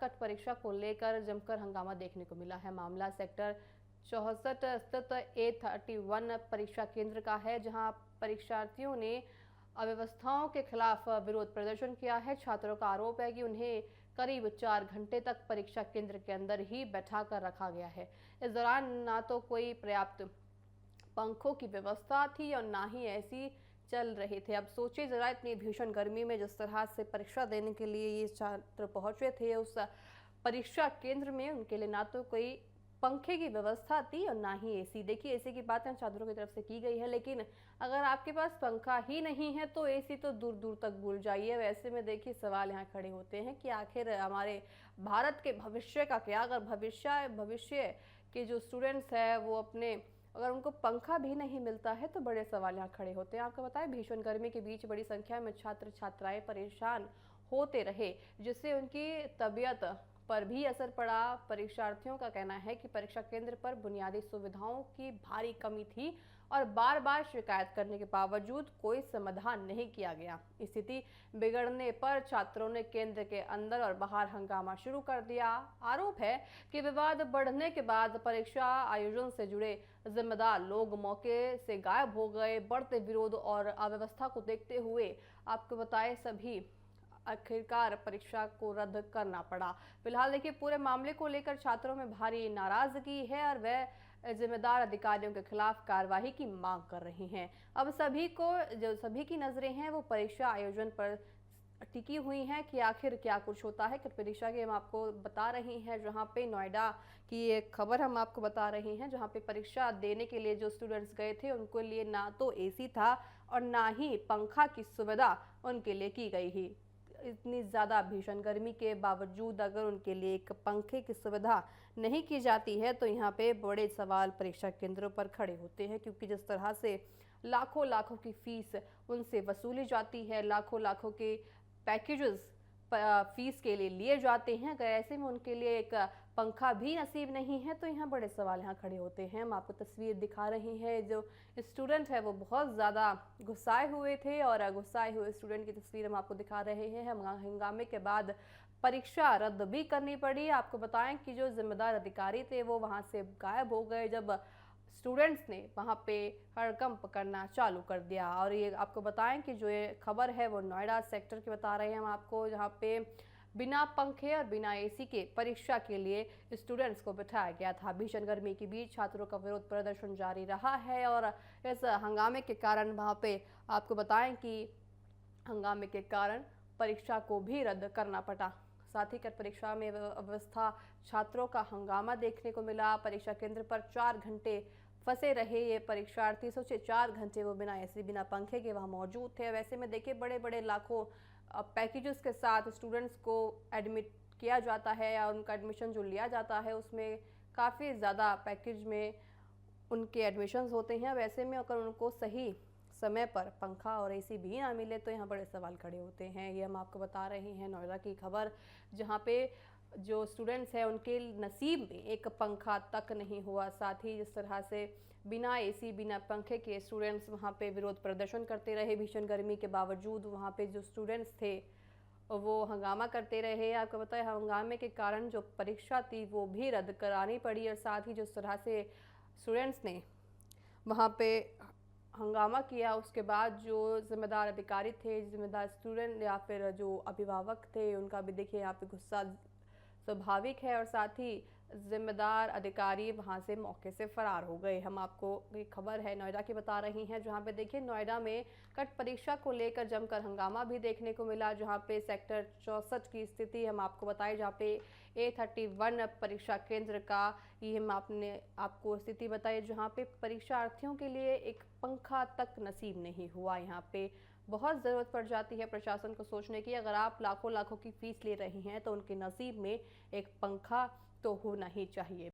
Cut परीक्षा को लेकर जमकर हंगामा देखने को मिला है। मामला सेक्टर 64 स्थित A31 परीक्षा केंद्र का है, जहां परीक्षार्थियों ने अव्यवस्थाओं के खिलाफ विरोध प्रदर्शन किया है। छात्रों का आरोप है कि उन्हें करीब 4 घंटे तक परीक्षा केंद्र के अंदर ही बैठा कर रखा गया है। इस दौरान ना तो कोई पर्याप्त पंखों की व्यवस्था थी और ना ही ऐसी चल रहे थे। अब सोचिए जरा, इतनी भीषण गर्मी में जिस तरह से परीक्षा देने के लिए ये छात्र पहुंचे थे उस परीक्षा केंद्र में, उनके लिए ना तो कोई पंखे की व्यवस्था थी और ना ही एसी। देखिए, एसी की बातें छात्रों की तरफ से की गई है, लेकिन अगर आपके पास पंखा ही नहीं है तो एसी तो दूर दूर तक भूल जाइए। वैसे में देखिए, सवाल यहाँ खड़े होते हैं कि आखिर हमारे भारत के भविष्य का क्या? अगर भविष्य के जो स्टूडेंट्स हैं वो अपने, अगर उनको पंखा भी नहीं मिलता है तो बड़े सवाल यहाँ खड़े होते हैं। आपको बताएं, भीषण गर्मी के बीच बड़ी संख्या में छात्र छात्राएं परेशान होते रहे, जिससे उनकी तबीयत पर भी असर पड़ा। परीक्षार्थियों का कहना है कि परीक्षा केंद्र पर बुनियादी सुविधाओं की भारी कमी थी और बार बार शिकायत करने के बावजूद कोई समाधान नहीं किया गया। स्थिति बिगड़ने पर छात्रों ने केंद्र के अंदर और बाहर हंगामा शुरू कर दिया। आरोप है कि विवाद बढ़ने के बाद परीक्षा आयोजन से जुड़े जिम्मेदार लोग मौके से गायब हो गए। बढ़ते विरोध और अव्यवस्था को देखते हुए आपको बताएं, सभी आखिरकार परीक्षा को रद्द करना पड़ा। फिलहाल देखिए, पूरे मामले को लेकर छात्रों में भारी नाराजगी है और वह जिम्मेदार अधिकारियों के खिलाफ कार्रवाई की मांग कर रही हैं। अब सभी की नजरें हैं वो परीक्षा आयोजन पर टिकी हुई हैं कि आखिर क्या कुछ होता है। कट परीक्षा की हम आपको बता रही हैं, जहां पे नोएडा की एक खबर हम आपको बता रही हैं, जहां पे परीक्षा देने के लिए जो स्टूडेंट्स गए थे उनके लिए ना तो एसी था और ना ही पंखा की सुविधा उनके लिए की गई ही। इतनी ज़्यादा भीषण गर्मी के बावजूद अगर उनके लिए एक पंखे की सुविधा नहीं की जाती है तो यहाँ पे बड़े सवाल परीक्षा केंद्रों पर खड़े होते हैं, क्योंकि जिस तरह से लाखों लाखों की फीस उनसे वसूली जाती है, लाखों लाखों के पैकेजेस फीस के लिए जाते हैं, अगर ऐसे में उनके लिए एक पंखा भी नसीब नहीं है तो यहाँ बड़े सवाल यहाँ खड़े होते हैं। हम आपको तस्वीर दिखा रहे हैं, जो स्टूडेंट है वो बहुत ज़्यादा गुस्साए हुए थे और गुस्साए हुए स्टूडेंट की तस्वीर हम आपको दिखा रहे हैं। हम हंगामे के बाद परीक्षा रद्द भी करनी पड़ी। आपको बताएं कि जो जिम्मेदार अधिकारी थे वो वहाँ से गायब हो गए जब स्टूडेंट्स ने वहाँ पे हड़कंप करना चालू कर दिया। और ये आपको बताएं कि जो ये खबर है वो नोएडा सेक्टर की बता रहे हैं हम आपको, जहाँ पे बिना पंखे और बिना एसी के परीक्षा के लिए स्टूडेंट्स को बिठाया गया था। भीषण गर्मी के बीच छात्रों का विरोध प्रदर्शन जारी रहा है और इस हंगामे के कारण वहाँ पे आपको बताएं कि हंगामे के कारण परीक्षा को भी रद्द करना पड़ा। साथ ही कट परीक्षा में अव्यवस्था, छात्रों का हंगामा देखने को मिला। परीक्षा केंद्र पर 4 घंटे फंसे रहे ये परीक्षार्थी। सोचे 4 घंटे वो बिना एसी बिना पंखे के वहाँ मौजूद थे। वैसे में देखिए, बड़े बड़े लाखों पैकेजेस के साथ स्टूडेंट्स को एडमिट किया जाता है या उनका एडमिशन जो लिया जाता है उसमें काफ़ी ज़्यादा पैकेज में उनके एडमिशन्स होते हैं। वैसे में अगर उनको सही समय पर पंखा और एसी भी ना मिले तो यहाँ बड़े सवाल खड़े होते हैं। ये हम आपको बता रहे हैं नोएडा की खबर, जहाँ पे जो स्टूडेंट्स हैं उनके नसीब में एक पंखा तक नहीं हुआ। साथ ही जिस तरह से बिना एसी बिना पंखे के स्टूडेंट्स वहाँ पे विरोध प्रदर्शन करते रहे, भीषण गर्मी के बावजूद वहाँ पे जो स्टूडेंट्स थे वो हंगामा करते रहे। आपको बताया, हंगामे के कारण जो परीक्षा थी वो भी रद्द करानी पड़ी और साथ ही जिस तरह से स्टूडेंट्स ने वहाँ पे हंगामा किया, उसके बाद जो जिम्मेदार अधिकारी थे, जिम्मेदार स्टूडेंट या फिर जो अभिभावक थे, उनका भी देखिए यहाँ पे गुस्सा स्वाभाविक है और साथ ही जिम्मेदार अधिकारी वहां से मौके से फरार हो गए। हम आपको ये खबर है नोएडा की बता रही हैं, जहां पे देखिए नोएडा में कट परीक्षा को लेकर जमकर हंगामा भी देखने को मिला, जहां पे सेक्टर 64 की स्थिति हम आपको बताएं, जहां पे A31 परीक्षा केंद्र का ये हम आपको स्थिति बताई, जहां पे परीक्षार्थियों के लिए एक पंखा तक नसीब नहीं हुआ। यहाँ पे बहुत ज़रूरत पड़ जाती है प्रशासन को सोचने की, अगर आप लाखों लाखों की फीस ले रही हैं तो उनके नसीब में एक पंखा तो होना ही चाहिए।